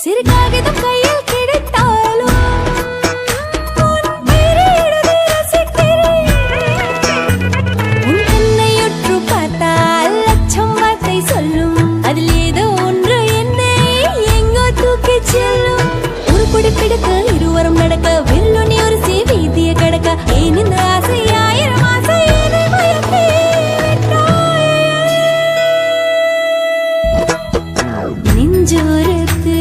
சிறு காகிதம் கையில் கிடைத்தாலும் உன் பேரை எழுதி ரசிக்கிறேன். உன் கண்ணையுற்று பார்த்தால் லட்சம் வார்த்தை சொல்லும். அதில் ஏதோ ஒன்று என்னை எங்கோ தூக்கிச் செல்லும். ஒரு குடி பிடிக்க இருவரும் நடக்க வெள்ளுனி ஒரு வீதிய கடக்க ஏன் இந்த ஆசை ஆயிரம் ஆசை என்னை மயக்கி விட்டாய். நெஞ்சோரத்து